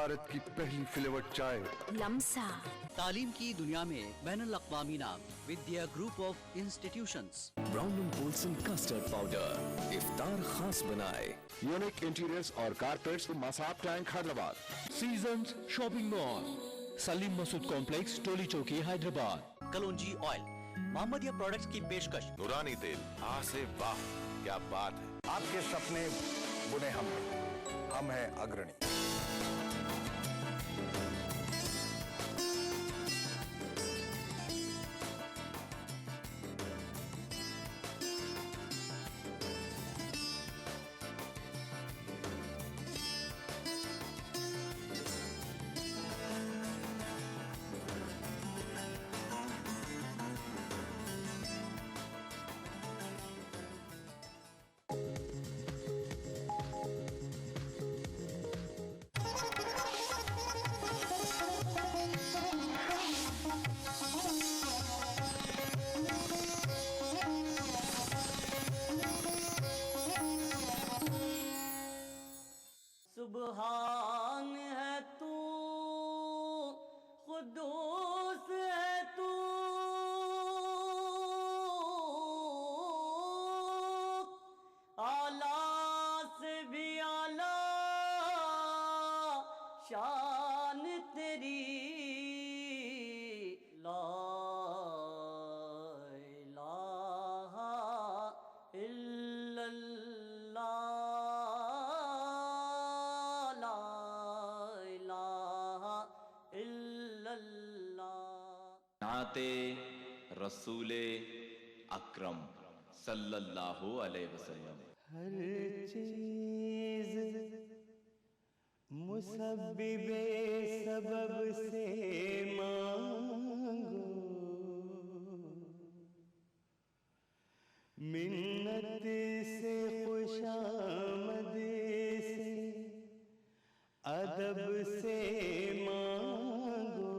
भारत की पहली फ्लेवर्ड चाय लम्सा। तालीम की दुनिया में बैनुल अक़वामी नाम Vidya group of institutions. Brown and Polson custard powder इफ्तार खास बनाए। यूनिक इंटीरियर्स और carpets Masab tank Hyderabad. Seasons shopping mall, Salim Masood complex, Toli Chowki, Hyderabad. कलौंजी ऑयल, मोहम्मदिया प्रोडक्ट्स की पेशकश। नूरानी तेल, आ से वाह क्या बात है। आपके सपने बुने हम हैं अग्रणी। सुबहान है तू, खुदूस है तू, आला से भी आला शान तेरी। ला इलाहा इल्लल्लाह, नाते रसूले अकरम सल्लल्लाहु अलैहि वसल्लम। हर चीज मुसब्बिबे सबब से मांगो, मिन्नत से खुशामद से अदब से मांगो।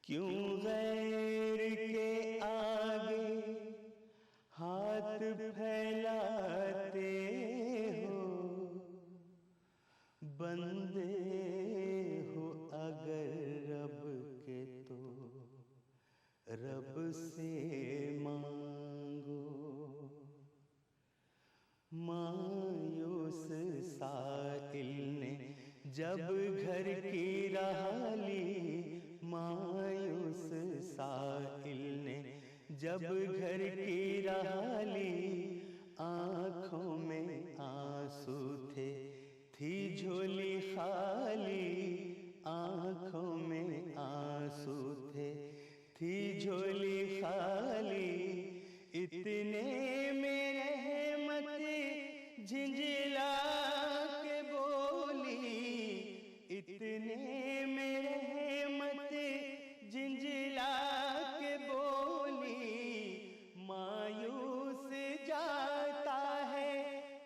क्यों गैर के आगे हाथ फैलाते हो, बंदे हो अगर रब के तो रब से मांगो। मायूस साइल ने जब घर की राह ली, मायूस साइल ने जब घर की राह ली, आँखों में आंसू थे थी झोली खाली, आँखों में आंसू थे थी झोली खाली। इतने में रहमत झिंझला के बोली, इतने में रहमत झिंझला के बोली। मायूस जाता है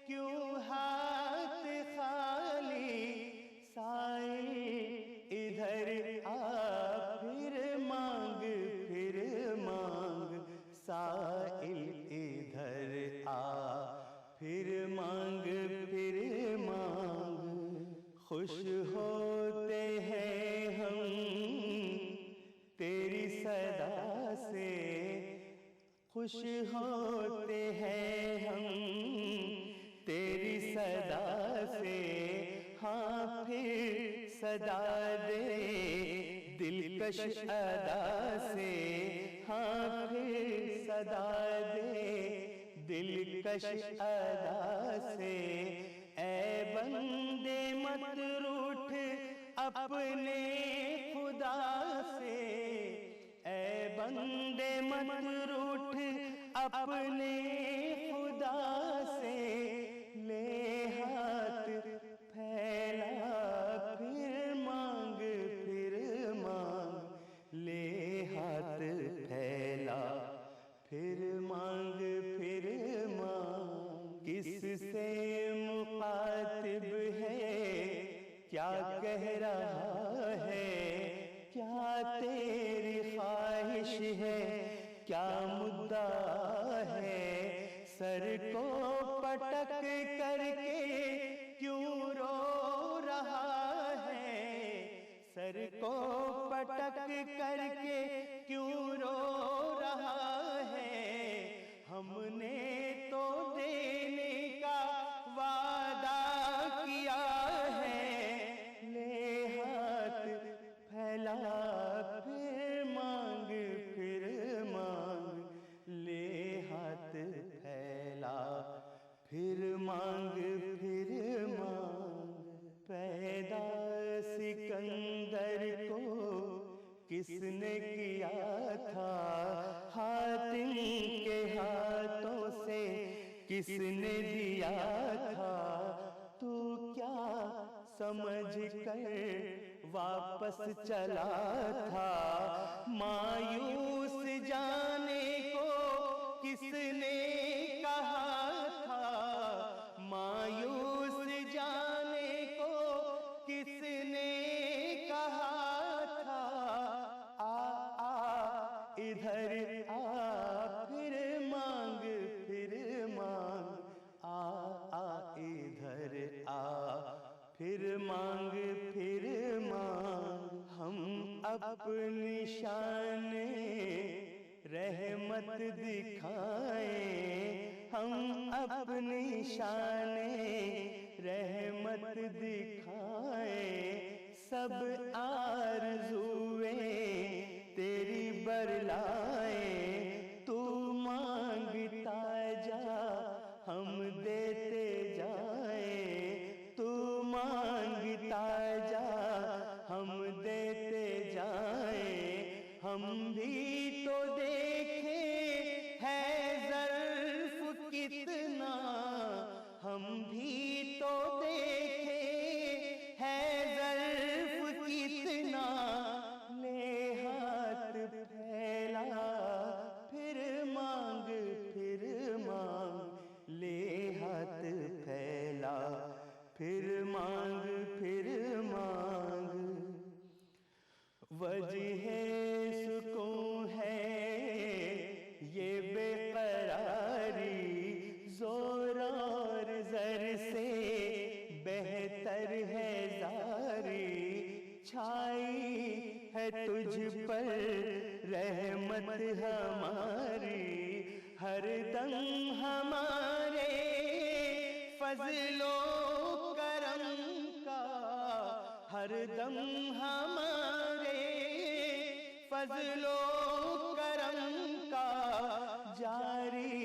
क्यों हाथ खाली, साईं इधर आ फिर मांग साइल इधर आ फिर मांग खुश होते हैं हम तेरी सदा से, खुश होते हैं हम तेरी सदा से। हाँ फिर सदा दे दिलकश अदा से, हाँ फिर सदा दे दिलकश अदा से। ऐ बंदे मत रूठ अपने खुदा से, ऐ बंदे मत रूठ अपने खुदा से। ले हाथ फैला फिर मांग ले हाथ फैला फिर मांग किससे समझ कर वापस चला था। मायूस जाने को किसने कहा था, मायूस जाने को किसने कहा था। आ इधर आ फिर मांग इधर आ फिर मांग हम अपनी शान रहमत दिखाएं, हम अपनी शान रहमत दिखाएं। सब आरज़ुएं तेरी बरलाएं, तू मांगता जा हम देते जाएं, तू मांगता जा हम देते जाएं। हम भी तो देखें है ज़र्फ़ कितना, हम भी तो देखें है ज़र्फ़ कितना। ले हाथ फैला फिर मांग, ले हाथ फैला फिर मांग। वजह सुकून है ये बेकरारी, जोर और ज़र से बेहतर है ज़ारी। छाई है तुझ पर रहमत हमारी, हर दम हमारे फज़लो करम का, हर दम हमारे फज़लो करम का। जारी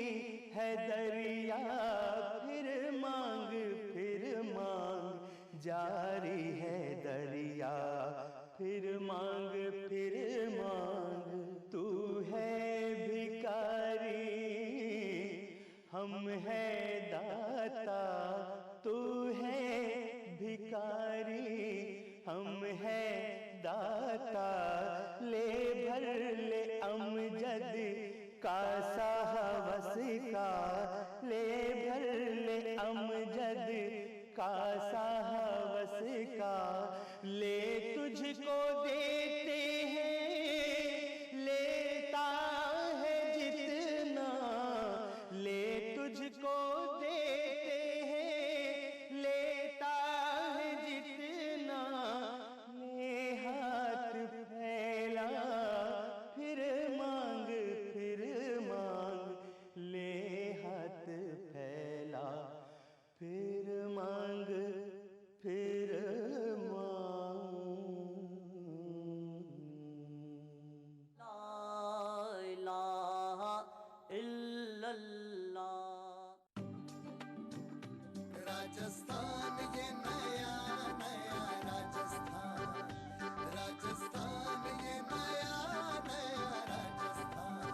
है दरिया फिर मांग, जारी है दरिया फिर मांग। तू है भिखारी हम है दाता, तू है भिखारी हम है दाता। ले भर ले अमजद कासा हवस का, ले भर ले अमजद कासा हवस का। ले तुझको देते हैं लेता है जितना, ले तुझको देते हैं लेता है जितना। ले हाथ फैला फिर मांग, ले हाथ फैला फिर मांग, ला इलाहा इल्लल्लाह। राजस्थान ये नया नया राजस्थान, राजस्थान ये नया नया राजस्थान।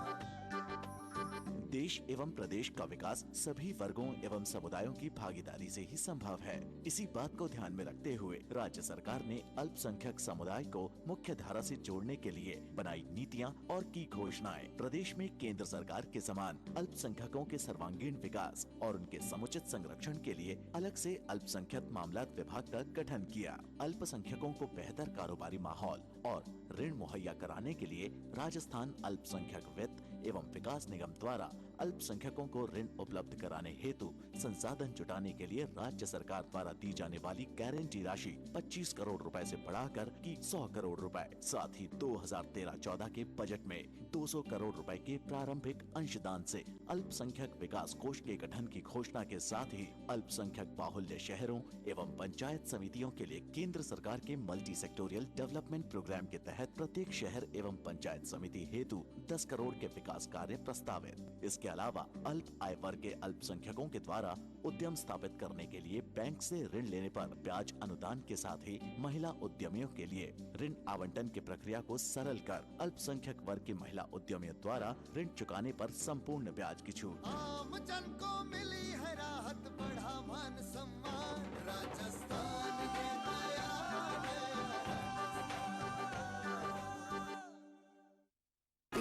देश एवं प्रदेश का विकास सभी वर्गों एवं समुदायों की भागीदारी से ही संभव है। इसी बात को ध्यान में रखते हुए राज्य सरकार ने अल्पसंख्यक समुदाय को मुख्य धारा से जोड़ने के लिए बनाई नीतियां और की घोषणाएं। प्रदेश में केंद्र सरकार के समान अल्पसंख्यकों के सर्वांगीण विकास और उनके समुचित संरक्षण के लिए अलग से अल्पसंख्यक मामलात विभाग का गठन किया। अल्पसंख्यकों को बेहतर कारोबारी माहौल और ऋण मुहैया कराने के लिए राजस्थान अल्पसंख्यक वित्त एवं विकास निगम द्वारा अल्पसंख्यकों को ऋण उपलब्ध कराने हेतु संसाधन जुटाने के लिए राज्य सरकार द्वारा दी जाने वाली गारंटी राशि 25 करोड़ रुपए से बढ़ाकर की 100 करोड़ रुपए। साथ ही 2013-14 के बजट में 200 करोड़ रुपए के प्रारंभिक अंशदान से अल्पसंख्यक विकास कोष के गठन की घोषणा के साथ ही अल्पसंख्यक बाहुल्य शहरों एवं पंचायत समितियों के लिए केंद्र सरकार के मल्टी सेक्टोरियल डेवलपमेंट प्रोग्राम के तहत प्रत्येक शहर एवं पंचायत समिति हेतु 10 करोड़ के विकास कार्य प्रस्तावित। इसके अलावा अल्प आय वर्ग के अल्पसंख्यकों के द्वारा उद्यम स्थापित करने के लिए बैंक से ऋण लेने पर ब्याज अनुदान के साथ ही महिला उद्यमियों के लिए ऋण आवंटन की प्रक्रिया को सरल कर अल्पसंख्यक वर्ग की महिला उद्यमियों द्वारा ऋण चुकाने पर संपूर्ण ब्याज की छूट। आम जन को मिली है राहत, बढ़ा मान सम्मान। राजस्थान ये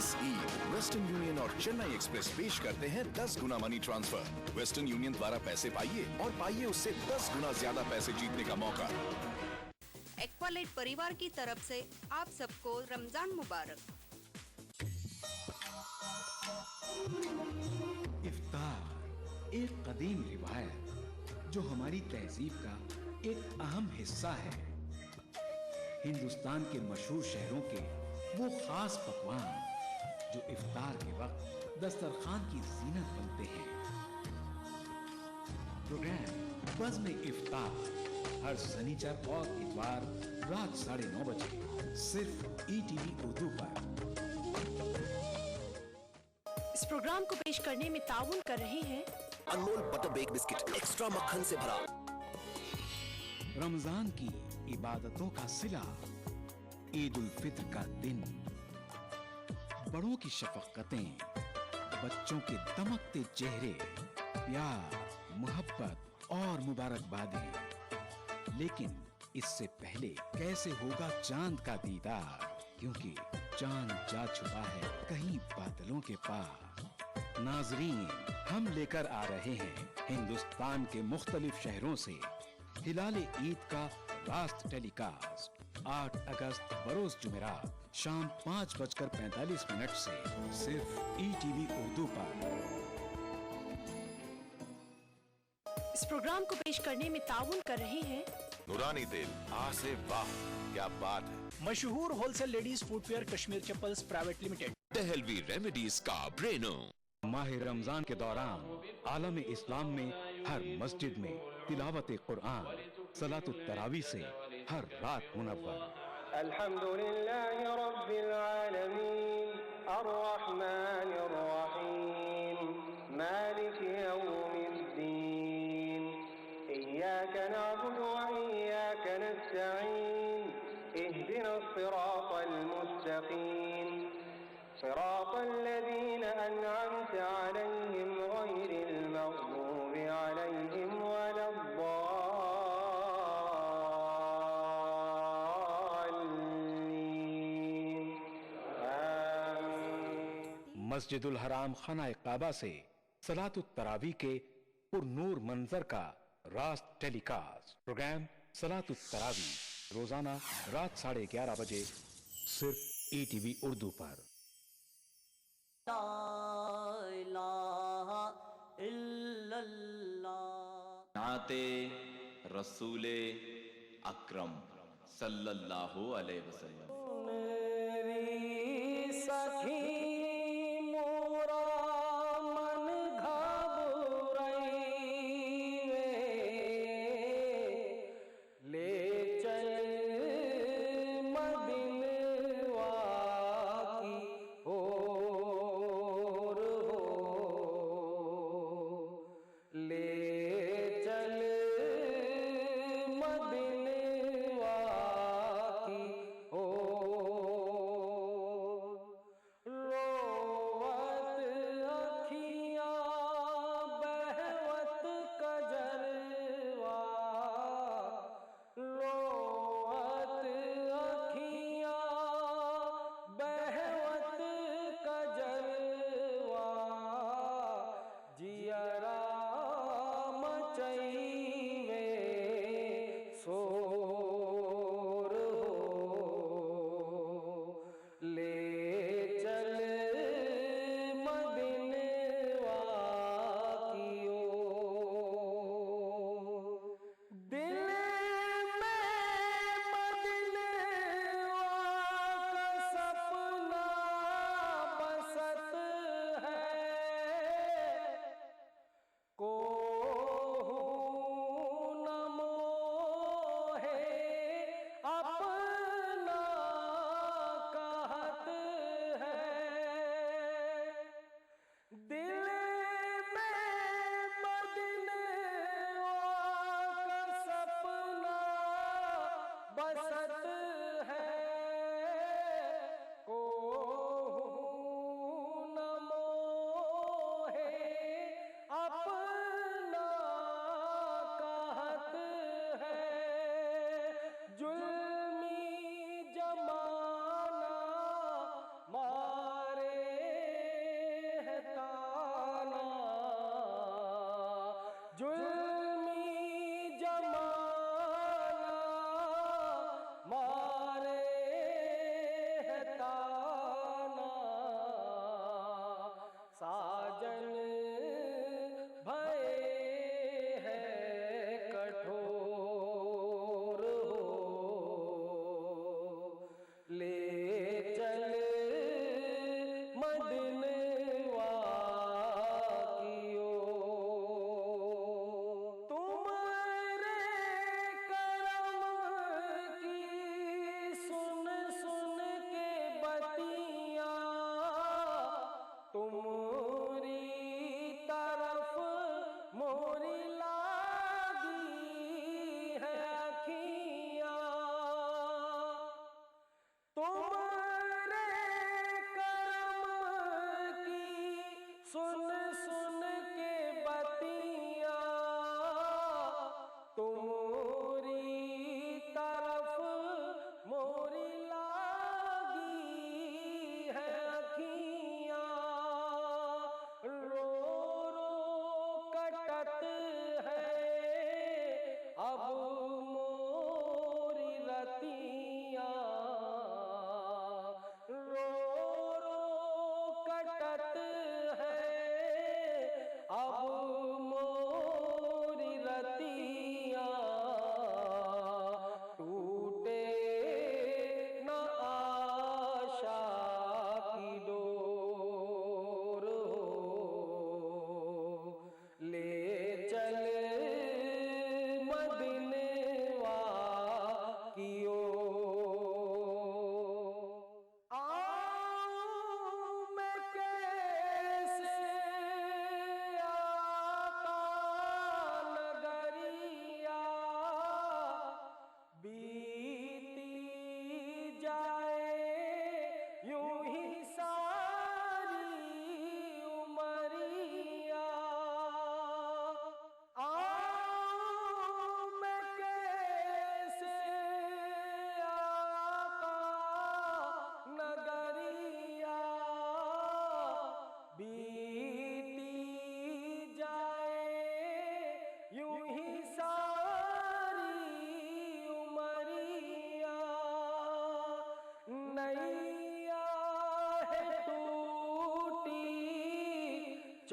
इस ईद वेस्टर्न यूनियन और चेन्नई एक्सप्रेस पेश करते हैं 10 गुना मनी ट्रांसफर। वेस्टर्न यूनियन द्वारा पैसे पाइए और पाइए उससे 10 गुना ज्यादा पैसे जीतने का मौका। एक्वालाइट परिवार की तरफ से आप सबको रमजान मुबारक। इफ्तार एक कदीम रिवायत जो हमारी तहजीब का एक अहम हिस्सा है। हिंदुस्तान के मशहूर शहरों के वो खास पकवान जो इफ्तार के वक्त दस्तरखान की जीनत बनते हैं। प्रोग्राम बज़्म इफ्तार हर शनिचर और इतवार रात 9:30 बजे सिर्फ ईटीवी उर्दू पर। इस प्रोग्राम को पेश करने में ताउन कर रहे हैं Anmol butter bake biscuit extra मक्खन से भरा। रमजान की इबादतों का सिला, ईद उल फित्र का दिन, बड़ों की शफकतें, बच्चों के दमकते चेहरे, प्यार, मोहब्बत और मुबारकबादें। लेकिन इससे पहले कैसे होगा चांद का दीदार, क्योंकि चांद जा छुपा है कहीं बादलों के पार। नाजरीन, हम लेकर आ रहे हैं हिंदुस्तान के मुख्तलिफ शहरों से हिलाल ईद का रास्त टेलीकास्ट 8 अगस्त बरोज जुमेरात शाम 5:45 से सिर्फ ईटीवी उर्दू पर। इस प्रोग्राम को पेश करने में ताउन कर रहे हैं नूरानी तेल आ से वाह, क्या बात है। मशहूर wholesale ladies footwear Kashmir chappals private limited. Dehlavi remedies का ब्रेनो। माह रमजान के दौरान आलम इस्लाम में हर मस्जिद में तिलावत कुरान, सलातुत तरावी से हर रात मुनव्वर। अल्हम्दुलिल्लाहि रब्बिल आलमीन अर्रहमानिर रहीम मालिकि यौमिद्दीन इय्याका नअबुदु व इय्याका नस्तईन इहदिनस सिरातल मुस्तकीम सिरातल लज़ीना अनअमता अलैहिम गैरिल मग़दूबि अलैहिम मस्जिदुल हराम खाना काबा से सलातुत तरावी के पुरनूर मंजर का रास्त टेलीकास्ट। प्रोग्राम सलातुत तरावी रोजाना रात 11:30 बजे सिर्फ ईटीवी उर्दू पर। ला इलाहा इल्लल्लाह। नाते रसूले अकरम सल्लल्लाहु अलैहि वसल्लम। रो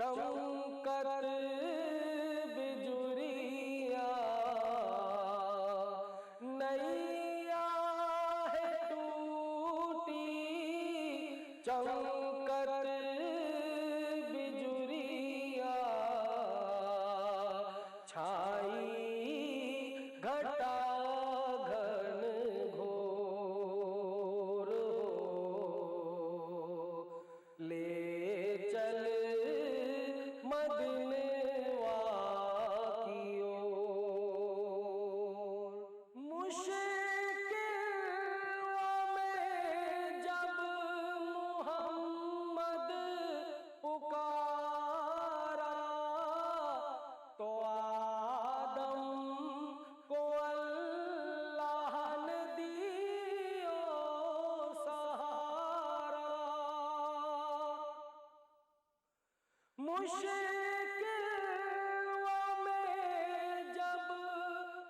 चमकर बिजुरिया नैया है टूटी चमकर बिजुरिया छाई घटा घन घोर ले चल मदनवा की ओर मुश्किलों में जब मुहम्मद पुकारा तो आदम को अल्लाह ने दिया सहारा मुश्किलों में जब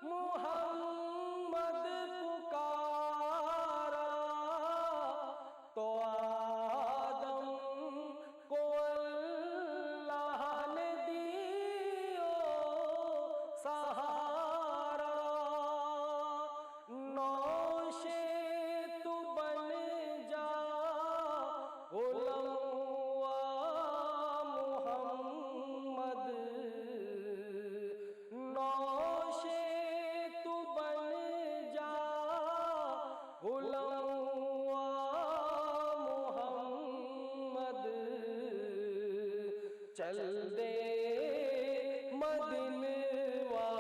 मुहम्मद पुकारा तो आदम को अल्लाह ने दिया सहारा नौशे तू बन जा उलवा मुहम्मद नौशे तू बन जा उलवा मुहम्मद चल दे मदनवा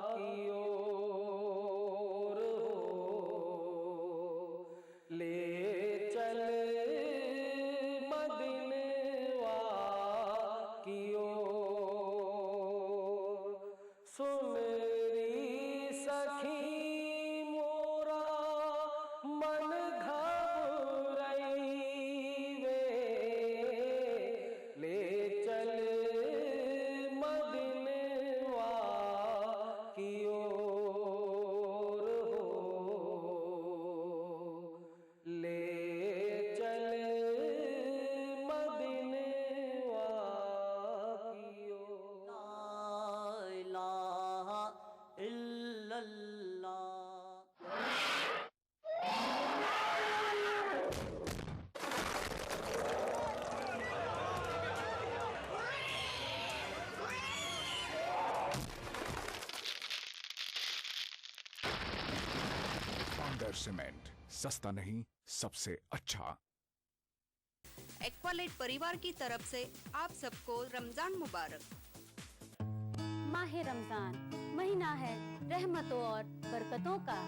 की ओर ले चल मदनवा की ओर सुन री सखी मोरा मन घबराई वे ले चल मदनवा की ओर ले चल मदनवा की ओर ला इलाहा इल्लल्लाह पांडर सीमेंट सस्ता नहीं सबसे अच्छा। एक्वालाइट परिवार की तरफ से आप सबको रमजान मुबारक। माह रमजान महीना है रहमतों और बरकतों का।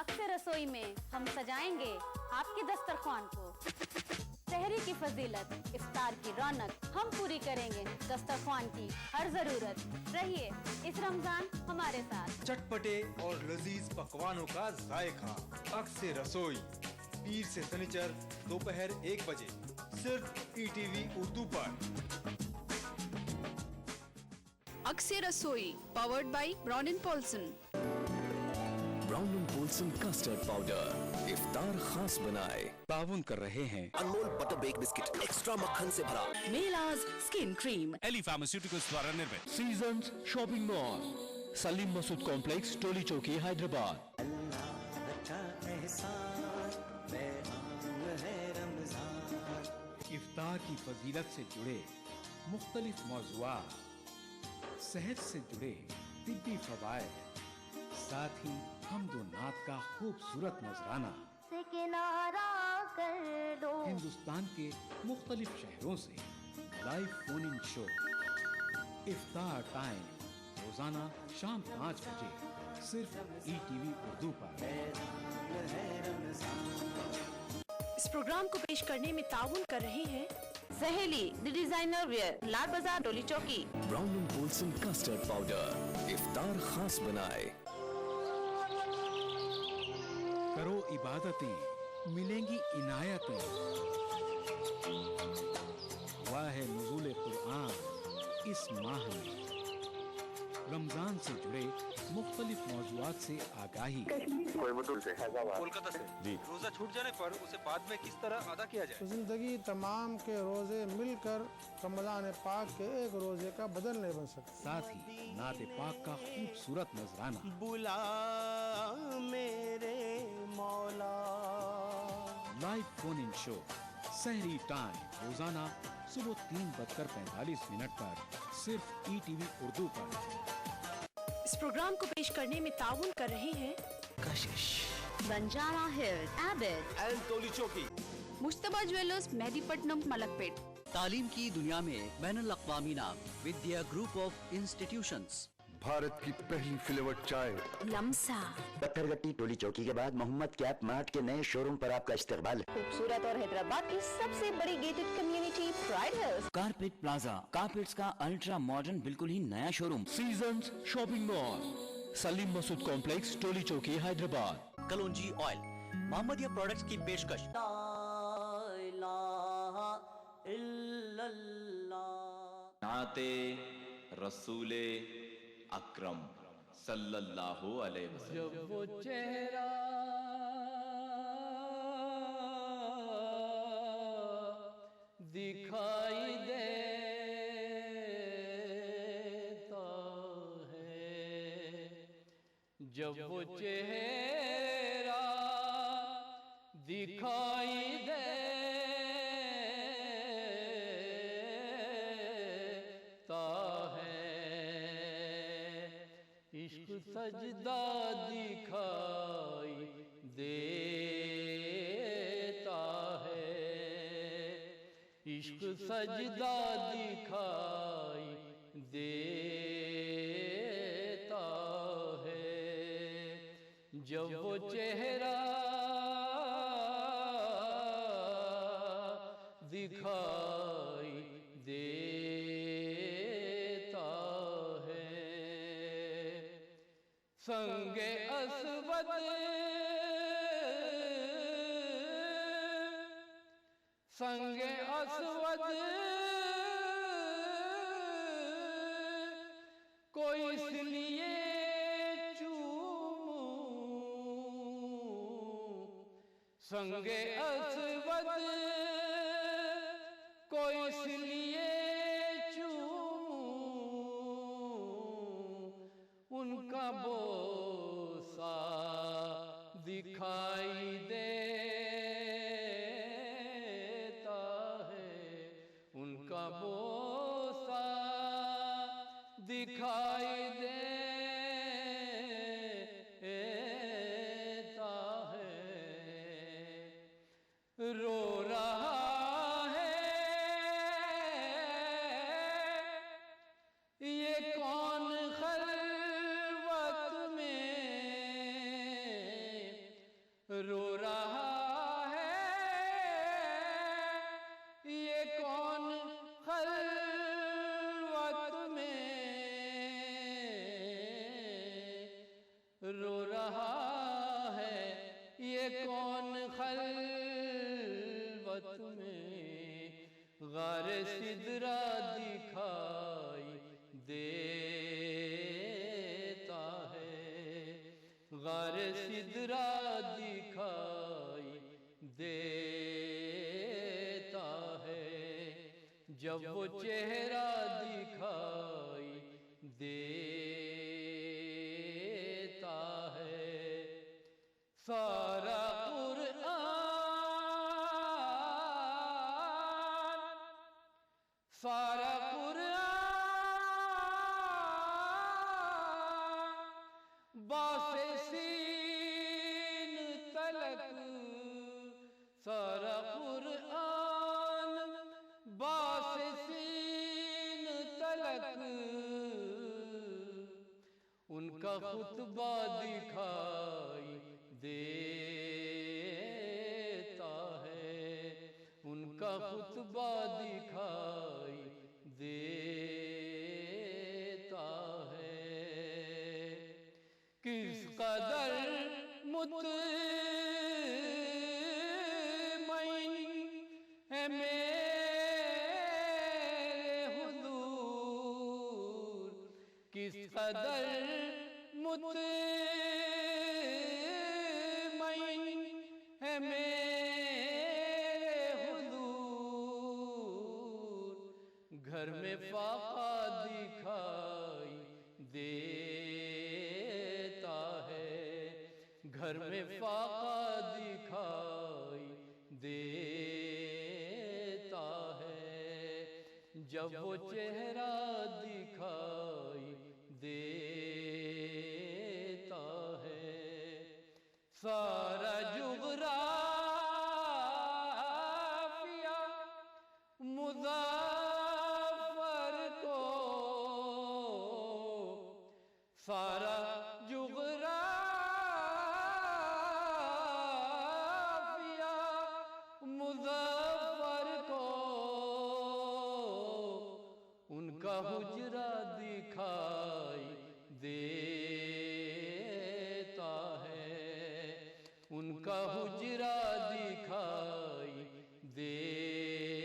अक्सर रसोई में हम सजाएंगे आपके दस्तरख्वान को। सहरी की फजीलत, इफ्तार की रौनक हम पूरी करेंगे दस्तरख्वान की हर जरूरत। रहिए इस रमजान हमारे साथ। चटपटे और लजीज पकवानों का जायका। अक्सर रसोई पीर से शनिचर दोपहर 1 बजे सिर्फ ईटीवी उर्दू पर। अक्सर रसोई powered by Brown and Polson. Brown and Polson custard powder इफ्तार खास बनाए। ताउन कर रहे हैं Anmol butter bake biscuit extra मक्खन से भरा। मेलाज स्किन क्रीम। एली फार्मास्यूटिकल्स द्वारा निर्मित। Seasons shopping mall Salim Masood complex Toli Chowki Hyderabad. इफ्तार की फजीलत से जुड़े मुख्तलिफ मौज़ूआत, सेहत से जुड़े तिब्बी फवायद, साथ ही हमदो नात का खूबसूरत नजराना से किनारा कर लो। हिंदुस्तान के मुख्तलिफ शहरों से लाइव फोन इन शो। इफ्तार टाइम रोजाना शाम 5 बजे सिर्फ ईटीवी उर्दू पर। इस प्रोग्राम को पेश करने में ताउन कर रहे हैं सहेली the designer wear, Lal Bazar, Doli Chowki. Brown and Polson custard powder इफ्तार खास बनाए। करो इबादतें, मिलेंगी इनायतें। हुआ है नुज़ूल कुरान इस माह में। रमजान से जुड़े मुख्तलिफ मौजुआत से आगाही, कोलकाता से जी। रोजा छूट जाने पर उसे बाद में किस तरह अदा किया जाए? जिंदगी तमाम के रोजे मिलकर रमजान पाक के एक रोजे का बदल नहीं बन सकते। साथ ही नाते पाक का खूबसूरत नजराना। बुला मेरे मौला। लाइव फोन इन शो सहरी टाइम रोजाना सुबह 3:45 पर सिर्फ ETV उर्दू पर। इस प्रोग्राम को पेश करने में ताउन कर रहे हैं कशिश, बंजारा हिल्स, एबिड एंड टोली चौकी, मुश्तबा ज्वेलर्स, मेहदीपट्टनम, मलकपेट। तालीम की दुनिया में बैनुल अक़वामी नाम Vidya group of institutions. Bharat की पहली फ्लेवर्ड चाय लम्सा। पत्थरगट्टी टोली चौकी के बाद मोहम्मद कैप मार्ट के नए शोरूम पर आपका इस्तकबाल है। खूबसूरत और हैदराबाद की सबसे बड़ी gated community pride hills. Carpet plaza, carpets का अल्ट्रा मॉडर्न बिल्कुल ही नया showroom. Seasons shopping mall, Salim Masood complex, Toli Chowki, Hyderabad. कलौंजी ऑयल, मोहम्मदिया प्रोडक्ट्स की पेशकश। ला इलाहा इल्लल्लाह। नाते रसूले अकरम सल्लल्लाहु अलैहि वसल्लम। जब वो चेहरा दिखाई देता है, जब वो चेहरा दिखाई देता है, इश्क सजदा दिखाई देता है, इश्क सजदा दिखाई देता है, जब वो चेहरा दिखाई देता है। संगे अस्वद संगे अस्वद कोई इसलिए चूमूं, संगे अस्वद कोई इसलिए चूमूं, उनका बोसा दिखाई देता है, उनका बोसा दिखाई देता है। रो रहा है ये कौन खलवत में, रो रहा है ये कौन खलवत में, रो रहा है ये कौन खलवत में, गारे सिदरा दिखाई देता है, गारे सिदरा दिखाई देता है, जब वो चेहरा दिखाई देता है। सारा कुरान, सारा कुरान बासे सीन तलक, सारा कुरान बासे सीन तलक, उनका खुतबा दिखाई देता है, उनका खुतबा दिखाई देता है। किस कदर मुतमईन है मेरे हुजूर, किस किस कदर मुतमईन है मेरे हुजूर, घर में फाका दिखाई देता है, घर में फाका दिखाई देता है, जब वो चेहरा दिखाई देता है। सारा जुग़राफ़िया मुज़फ़्फ़र को, सारा जुग़राफ़िया मुज़फ़्फ़र को उनका हुजरा दिखाई देता है, उनका हुजरा दिखाई देता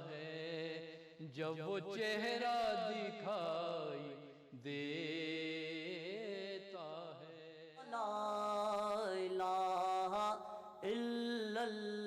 है, जब वो चेहरा दिखाई देता है। ला इलाहा इल्लल्लाह